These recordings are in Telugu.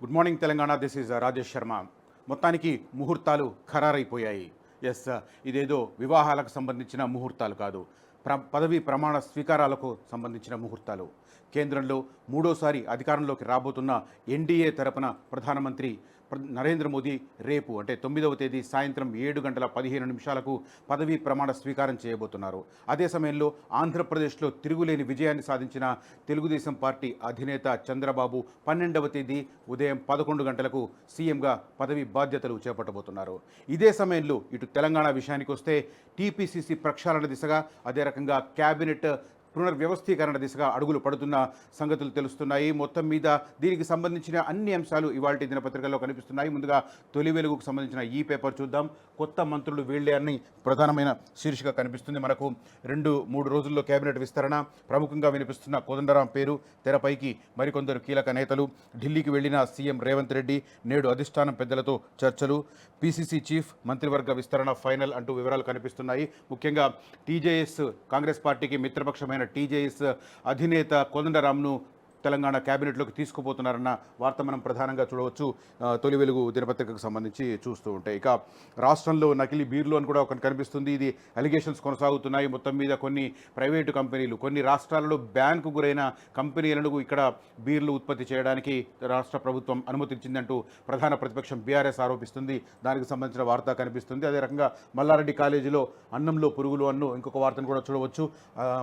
Good morning Telangana. This is Rajesh Sharma. మొత్తానికి ముహూర్తాలు ఖరారైపోయాయి. ఎస్, ఇదేదో వివాహాలకు సంబంధించిన ముహూర్తాలు కాదు, పదవి ప్రమాణ స్వీకారాలకు సంబంధించిన ముహూర్తాలు. కేంద్రంలో మూడోసారి అధికారంలోకి రాబోతున్న ఎన్డీఏ తరపున ప్రధానమంత్రి నరేంద్ర మోదీ రేపు అంటే 9వ తేదీ సాయంత్రం 7:15 పదవీ ప్రమాణ స్వీకారం చేయబోతున్నారు. అదే సమయంలో ఆంధ్రప్రదేశ్లో తిరుగులేని విజయాన్ని సాధించిన తెలుగుదేశం పార్టీ అధినేత చంద్రబాబు 12వ తేదీ ఉదయం 11 గంటలకు సీఎంగా పదవి బాధ్యతలు చేపట్టబోతున్నారు. ఇదే సమయంలో ఇటు తెలంగాణ విషయానికి వస్తే టీపీసీసీ ప్రక్షాళన దిశగా, అదే రకంగా క్యాబినెట్ పునర్వ్యవస్థీకరణ దిశగా అడుగులు పడుతున్న సంగతులు తెలుస్తున్నాయి. మొత్తం మీద దీనికి సంబంధించిన అన్ని అంశాలు ఇవాల్టి దినపత్రికల్లో కనిపిస్తున్నాయి. ముందుగా తొలి వెలుగుకు సంబంధించిన ఈ పేపర్ చూద్దాం. కొత్త మంత్రులు వీళ్లే అని ప్రధానమైన శీర్షిక కనిపిస్తుంది మనకు. 2-3 రోజుల్లో కేబినెట్ విస్తరణ, ప్రముఖంగా వినిపిస్తున్న కోదండరాం పేరు తెరపైకి. మరికొందరు కీలక నేతలు ఢిల్లీకి వెళ్లిన సీఎం రేవంత్ రెడ్డి, నేడు అధిష్టానం పెద్దలతో చర్చలు, పీసీసీ చీఫ్ మంత్రివర్గ విస్తరణ ఫైనల్ అంటూ వివరాలు కనిపిస్తున్నాయి. ముఖ్యంగా టీజేఎస్, కాంగ్రెస్ పార్టీకి మిత్రపక్షమైన టీజేఎస్ అధినేత కోదండరాంను తెలంగాణ కేబినెట్లోకి తీసుకుపోతున్నారన్న వార్త మనం ప్రధానంగా చూడవచ్చు తొలి వెలుగు దినపత్రికకు సంబంధించి చూస్తూ ఉంటే. ఇక రాష్ట్రంలో నకిలీ బీర్లు అని కూడా ఒకటి కనిపిస్తుంది. ఇది అలిగేషన్స్ కొనసాగుతున్నాయి. మొత్తం మీద కొన్ని ప్రైవేటు కంపెనీలు, కొన్ని రాష్ట్రాలలో బ్యాన్కు గురైన కంపెనీలను ఇక్కడ బీర్లు ఉత్పత్తి చేయడానికి రాష్ట్ర ప్రభుత్వం అనుమతించిందంటూ ప్రధాన ప్రతిపక్షం బీఆర్ఎస్ ఆరోపిస్తుంది. దానికి సంబంధించిన వార్త కనిపిస్తుంది. అదే రకంగా మల్లారెడ్డి కాలేజీలో అన్నంలో పురుగులు అన్ను ఇంకొక వార్తను కూడా చూడవచ్చు.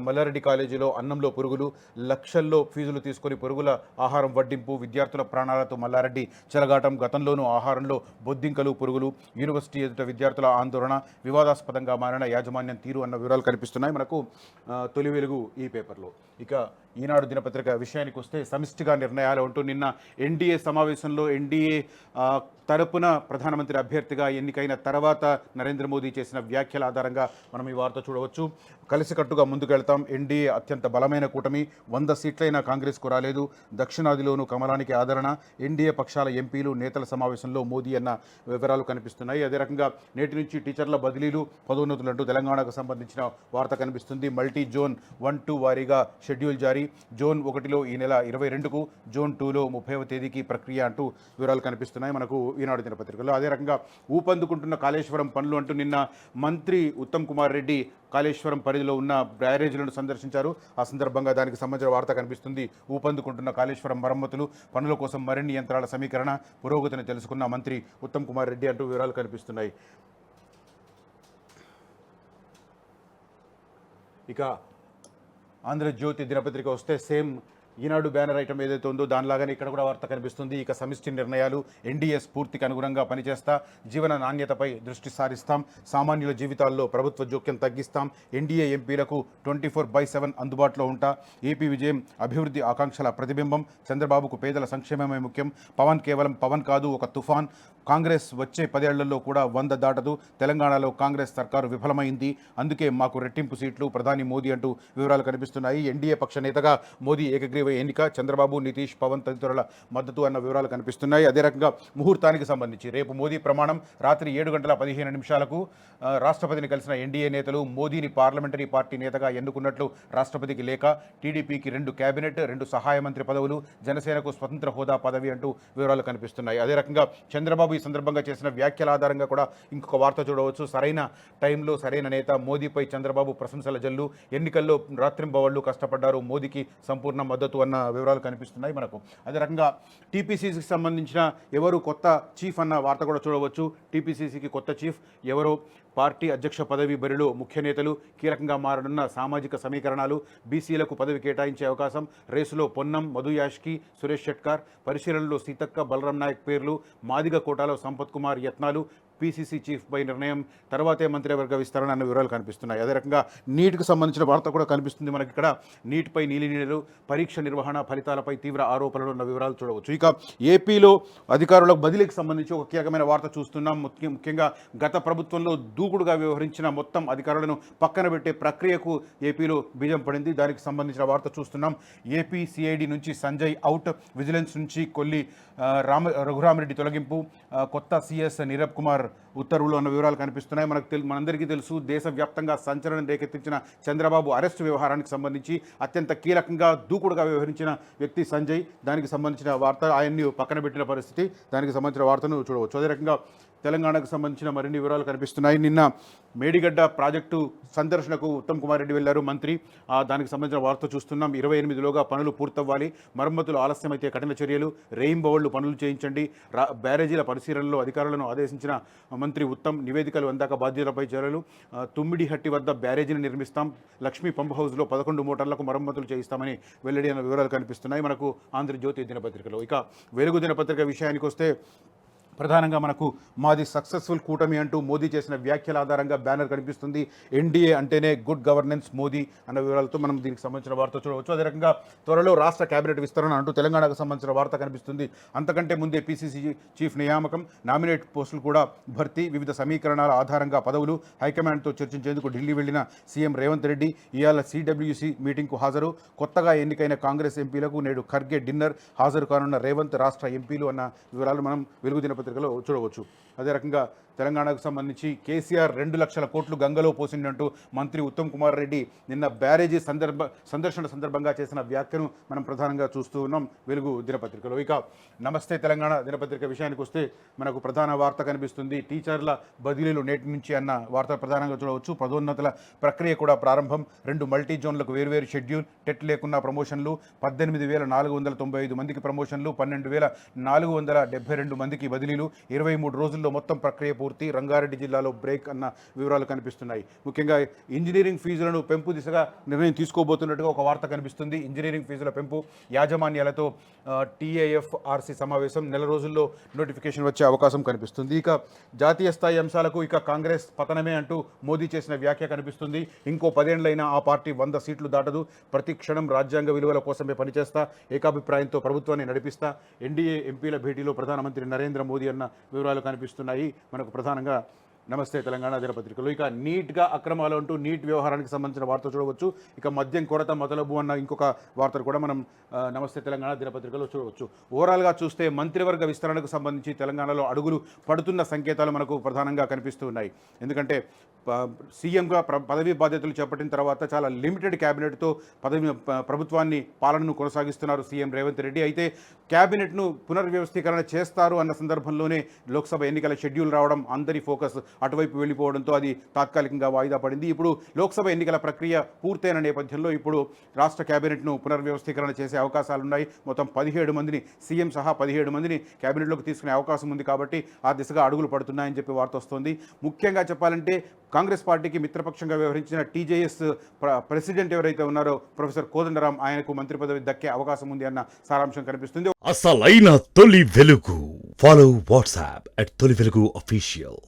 మల్లారెడ్డి కాలేజీలో అన్నంలో పురుగులు, లక్షల్లో ఫీజులు తీసుకుని పురుగుల ఆహారం వడ్డింపు, విద్యార్థుల ప్రాణాలతో మల్లారెడ్డి చెలగాటం. గతంలోనూ ఆహారంలో బొద్దింకలు, పురుగులు, యూనివర్సిటీ ఎదుట విద్యార్థుల ఆందోళన, వివాదాస్పదంగా మారిన యాజమాన్యం తీరు అన్న వివరాలు కనిపిస్తున్నాయి మనకు తొలి వెలుగు ఈ పేపర్లో. ఇక ఈనాడు దినపత్రిక విషయానికి వస్తే సమిష్టిగా నిర్ణయాలు అంటూ నిన్న ఎన్డీఏ సమావేశంలో ఎన్డీఏ తరపున ప్రధానమంత్రి అభ్యర్థిగా ఎన్నికైన తర్వాత నరేంద్ర మోదీ చేసిన వ్యాఖ్యల ఆధారంగా మనం ఈ వార్త చూడవచ్చు. కలిసికట్టుగా ముందుకెళ్తాం, ఎన్డీఏ అత్యంత బలమైన కూటమి, 100 సీట్లైనా కాంగ్రెస్కు రాలేదు, దక్షిణాదిలోనూ కమలానికి ఆదరణ, ఎన్డీఏ పక్షాల ఎంపీలు నేతల సమావేశంలో మోదీ అన్న వివరాలు కనిపిస్తున్నాయి. అదే రకంగా నేటి నుంచి టీచర్ల బదిలీలు, పదోన్నతులు అంటూ తెలంగాణకు సంబంధించిన వార్త కనిపిస్తుంది. మల్టీ జోన్ 1-2 వారీగా షెడ్యూల్ జారీ, జోన్ 1లో ఈ నెల 22కు, జోన్ 2లో 30వ తేదీకి ప్రక్రియ అంటూ వివరాలు కనిపిస్తున్నాయి మనకు ఈనాడు దినపత్రికలో. అదే రకంగా ఊపందుకుంటున్న కాళేశ్వరం పనులు అంటూ నిన్న మంత్రి ఉత్తమ్ కుమార్ రెడ్డి కాళేశ్వరం పరిధిలో ఉన్న బ్యారేజీలను సందర్శించారు. ఆ సందర్భంగా దానికి సంబంధించిన వార్త కనిపిస్తుంది. ఊపందుకుంటున్న కాళేశ్వరం మరమ్మతులు, పనుల కోసం మరిన్ని యంత్రాల సమీకరణ, పురోగతిని తెలుసుకున్న మంత్రి ఉత్తమ్ కుమార్ రెడ్డి అంటూ వివరాలు కనిపిస్తున్నాయి. ఇక ఆంధ్రజ్యోతి దినపత్రిక వస్తే సేమ్ ఈనాడు బ్యానర్ ఐటమ్ ఏదైతే ఉందో దానిలాగానే ఇక్కడ కూడా వార్త కనిపిస్తుంది. ఇక సమిష్టి నిర్ణయాలు, ఎన్డీఏ స్ఫూర్తికి అనుగుణంగా పనిచేస్తా, జీవన నాణ్యతపై దృష్టి సారిస్తాం, సామాన్యుల జీవితాల్లో ప్రభుత్వ జోక్యం తగ్గిస్తాం, ఎన్డీఏ ఎంపీలకు 24/7 అందుబాటులో ఉంటా, ఏపీ విజయం అభివృద్ధి ఆకాంక్షల ప్రతిబింబం, చంద్రబాబుకు పేదల సంక్షేమమే ముఖ్యం, పవన్ కేవలం పవన్ కాదు ఒక తుఫాన్, కాంగ్రెస్ వచ్చే 10 ఏళ్లలో కూడా 100 దాటదు, తెలంగాణలో కాంగ్రెస్ సర్కారు విఫలమైంది, అందుకే మాకు రెట్టింపు సీట్లు, ప్రధాని మోదీ అంటూ వివరాలు కనిపిస్తున్నాయి. ఎన్డీఏ పక్ష నేతగా మోదీ ఏకగ్రీవ ఎన్నిక, చంద్రబాబు, నితీష్, పవన్ తదితరుల మద్దతు అన్న వివరాలు కనిపిస్తున్నాయి. అదే రకంగా ముహూర్తానికి సంబంధించి రేపు మోదీ ప్రమాణం రాత్రి 7:15 రాష్ట్రపతిని కలిసిన ఎన్డీఏ నేతలు మోదీని పార్లమెంటరీ పార్టీ నేతగా ఎన్నుకున్నట్లు రాష్ట్రపతికి లేఖ, టీడీపీకి 2 కేబినెట్, 2 సహాయ మంత్రి పదవులు, జనసేనకు స్వతంత్ర హోదా పదవి అంటూ వివరాలు కనిపిస్తున్నాయి. అదే రకంగా చంద్రబాబు ఈ సందర్భంగా చేసిన వ్యాఖ్యల ఆధారంగా కూడా ఇంకొక వార్త చూడవచ్చు. సరైన టైంలో సరైన నేత, మోదీపై చంద్రబాబు ప్రశంసల జల్లు, ఎన్నికల్లో రాత్రింబవళ్లు కష్టపడ్డారు, మోదీకి సంపూర్ణ మద్దతు అన్న వివరాలు కనిపిస్తున్నాయి మనకు. అదే రకంగా టీపీసీసీకి సంబంధించిన ఎవరు కొత్త చీఫ్ అన్న వార్త కూడా చూడవచ్చు. టీపీసీసీకి కొత్త చీఫ్ ఎవరో, పార్టీ అధ్యక్ష పదవి బరిలో ముఖ్య నేతలు, కీలకంగా మారనున్న సామాజిక సమీకరణాలు, బీసీలకు పదవి కేటాయించే అవకాశం, రేసులో పొన్నం, మధు యాష్కి, సురేష్ షెట్కార్, పరిశీలనలో సీతక్క, బలరాం నాయక్ పేర్లు, మాదిగ కోటాలో సంపత్ కుమార్ యత్నాలు, పీసీసీ చీఫ్పై నిర్ణయం, తర్వాతే మంత్రివర్గ విస్తరణ అన్న వివరాలు కనిపిస్తున్నాయి. అదే రకంగా నీట్కి సంబంధించిన వార్త కూడా కనిపిస్తుంది మనకి ఇక్కడ. నీట్పై నీలినీడలు, పరీక్ష నిర్వహణ ఫలితాలపై తీవ్ర ఆరోపణలు ఉన్న వివరాలు చూడవచ్చు. ఇక ఏపీలో అధికారుల బదిలీకి సంబంధించి ఒక కీలకమైన వార్త చూస్తున్నాం. ముఖ్యంగా గత ప్రభుత్వంలో దూకుడుగా వ్యవహరించిన మొత్తం అధికారులను పక్కన పెట్టే ప్రక్రియకు ఏపీలో బీజం పడింది. దానికి సంబంధించిన వార్త చూస్తున్నాం. ఏపీ సిఐడి నుంచి సంజయ్ అవుట్, విజిలెన్స్ నుంచి కొల్లి రఘురామిరెడ్డి తొలగింపు, కొత్త సిఎస్ నీరబ్ కుమార్ ఉత్తర్వులు అన్న వివరాలు కనిపిస్తున్నాయి. మనందరికీ తెలుసు, దేశవ్యాప్తంగా సంచలనం రేకెత్తించిన చంద్రబాబు అరెస్టు వ్యవహారానికి సంబంధించి అత్యంత కీలకంగా దూకుడుగా వ్యవహరించిన వ్యక్తి సంజయ్. దానికి సంబంధించిన వార్త ఆయన్ని పక్కన పెట్టిన పరిస్థితి. దానికి సంబంధించిన వార్తను చూడవచ్చు. అదే రకంగా తెలంగాణకు సంబంధించిన మరిన్ని వివరాలు కనిపిస్తున్నాయి. నిన్న మేడిగడ్డ ప్రాజెక్టు సందర్శనకు ఉత్తమ్ కుమార్ రెడ్డి వెళ్లారు మంత్రి. దానికి సంబంధించిన వార్త చూస్తున్నాం. 28లోగా పనులు పూర్తవ్వాలి, మరమ్మతులు ఆలస్యమైతే కఠిన చర్యలు, రెయిన్బోవళ్లు పనులు చేయించండి, బ్యారేజీల పరిశీలనలో అధికారులను ఆదేశించిన మంత్రి ఉత్తమ్. నివేదికలు అందాక బాధ్యతలపై చర్యలు. తుమ్మిడిహట్టి వద్ద బ్యారేజీని నిర్మిస్తాం, లక్ష్మీ పంప్ హౌస్లో 11 మోటార్లకు మరమ్మతులు చేయిస్తామని వెల్లడి అన్న వివరాలు కనిపిస్తున్నాయి మనకు ఆంధ్రజ్యోతి దినపత్రికలో. ఇక వెలుగు దినపత్రిక విషయానికి వస్తే ప్రధానంగా మనకు మాది సక్సెస్ఫుల్ కూటమి అంటూ మోదీ చేసిన వ్యాఖ్యల ఆధారంగా బ్యానర్ కనిపిస్తుంది. ఎన్డీఏ అంటేనే గుడ్ గవర్నెన్స్ మోదీ అన్న వివరాలతో మనం దీనికి సంబంధించిన వార్త చూడవచ్చు. అదే రకంగా త్వరలో రాష్ట్ర కేబినెట్ విస్తరణ అంటూ తెలంగాణకు సంబంధించిన వార్త కనిపిస్తుంది. అంతకంటే ముందే పీసీసీ చీఫ్ నియామకం, నామినేట్ పోస్టులు కూడా భర్తీ, వివిధ సమీకరణాల ఆధారంగా పదవులు. హైకమాండ్తో చర్చించేందుకు ఢిల్లీ వెళ్లిన సీఎం రేవంత్ రెడ్డి ఇవాళ సిడబ్ల్యూసీ మీటింగ్కు హాజరు. కొత్తగా ఎన్నికైన కాంగ్రెస్ ఎంపీలకు నేడు ఖర్గే డిన్నర్. హాజరు కానున్న రేవంత్, రాష్ట్ర ఎంపీలు అన్న వివరాలు మనం వెలుగు దినపత్రికలో చూడవచ్చు. అదే రకంగా తెలంగాణకు సంబంధించి కేసీఆర్ 2 లక్షల కోట్లు గంగలో పోసిందంటూ మంత్రి ఉత్తమ్ కుమార్ రెడ్డి నిన్న బ్యారేజీ సందర్శన సందర్భంగా చేసిన వ్యాఖ్యను మనం ప్రధానంగా చూస్తూ ఉన్నాం వెలుగు దినపత్రికలో. ఇక నమస్తే తెలంగాణ దినపత్రిక విషయానికి వస్తే మనకు ప్రధాన వార్త కనిపిస్తుంది. టీచర్ల బదిలీలు నేటి నుంచి అన్న వార్త ప్రధానంగా చూడవచ్చు. పదోన్నతుల ప్రక్రియ కూడా ప్రారంభం. 2 మల్టీ జోన్లకు వేర్వేరు షెడ్యూల్. టెట్ లేకున్నా ప్రమోషన్లు. 18,495 మందికి ప్రమోషన్లు, 12,472 మందికి బదిలీలు. 23 రోజుల్లో మొత్తం ప్రక్రియ పూర్తి. రంగారెడ్డి జిల్లాలో బ్రేక్ అన్న వివరాలు కనిపిస్తున్నాయి. ముఖ్యంగా ఇంజనీరింగ్ ఫీజులను పెంపు దిశగా నిర్ణయం తీసుకోబోతున్నట్టుగా ఒక వార్త కనిపిస్తుంది. ఇంజనీరింగ్ ఫీజుల పెంపు యాజమాన్యాలతో TAFRC సమావేశం. నెల రోజుల్లో నోటిఫికేషన్ వచ్చే అవకాశం కనిపిస్తుంది. ఇక జాతీయ స్థాయి అంశాలకు ఇక కాంగ్రెస్ పతనమే అంటూ మోదీ చేసిన వ్యాఖ్య కనిపిస్తుంది. ఇంకో 10 ఏళ్లైనా ఆ పార్టీ 100 సీట్లు దాటదు. ప్రతి క్షణం రాజ్యాంగ విలువల కోసమే పనిచేస్తా, ఏకాభిప్రాయంతో ప్రభుత్వాన్ని నడిపిస్తా. ఎన్డీఏ ఎంపీల భేటీలో ప్రధానమంత్రి నరేంద్ర మోదీ అన్న వివరాలు కనిపిస్తున్నాయి మనకు ప్రధానంగా నమస్తే తెలంగాణ దినపత్రికలో. ఇక నీట్గా అక్రమాలు అంటూ నీట్ వ్యవహారానికి సంబంధించిన వార్త చూడవచ్చు. ఇక మద్యం కొరత మొదలబు అన్న ఇంకొక వార్తను కూడా మనం నమస్తే తెలంగాణ దినపత్రికలో చూడవచ్చు. ఓవరాల్గా చూస్తే మంత్రివర్గ విస్తరణకు సంబంధించి తెలంగాణలో అడుగులు పడుతున్న సంకేతాలు మనకు ప్రధానంగా కనిపిస్తూ ఉన్నాయి. ఎందుకంటే సీఎంగా పదవీ బాధ్యతలు చేపట్టిన తర్వాత చాలా లిమిటెడ్ క్యాబినెట్తో ప్రభుత్వాన్ని పాలనను కొనసాగిస్తున్నారు సీఎం రేవంత్ రెడ్డి. అయితే క్యాబినెట్ను పునర్వ్యవస్థీకరణ చేస్తారు అన్న సందర్భంలోనే లోక్సభ ఎన్నికల షెడ్యూల్ రావడం, అందరి ఫోకస్ అటువైపు వెళ్ళిపోవడంతో అది తాత్కాలికంగా వాయిదా పడింది. ఇప్పుడు లోక్సభ ఎన్నికల ప్రక్రియ పూర్తయిన నేపథ్యంలో ఇప్పుడు రాష్ట్ర కేబినెట్ను పునర్వ్యవస్థీకరణ చేసే అవకాశాలున్నాయి. మొత్తం 17 మందిని, సీఎం సహా 17 మందిని కేబినెట్లోకి తీసుకునే అవకాశం ఉంది. కాబట్టి ఆ దిశగా అడుగులు పడుతున్నాయని చెప్పి వార్త వస్తుంది. ముఖ్యంగా చెప్పాలంటే కాంగ్రెస్ పార్టీకి మిత్రపక్షంగా వ్యవహరించిన TJS ప్రెసిడెంట్ ఎవరైతే ఉన్నారో ప్రొఫెసర్ కోదండరాం, ఆయనకు మంత్రి పదవి దక్కే అవకాశం ఉంది అన్న సారాంశం కనిపిస్తుంది. అసలైన తొలి వెలుగు. ఫాలో వాట్సాప్ @తొలి వెలుగు official.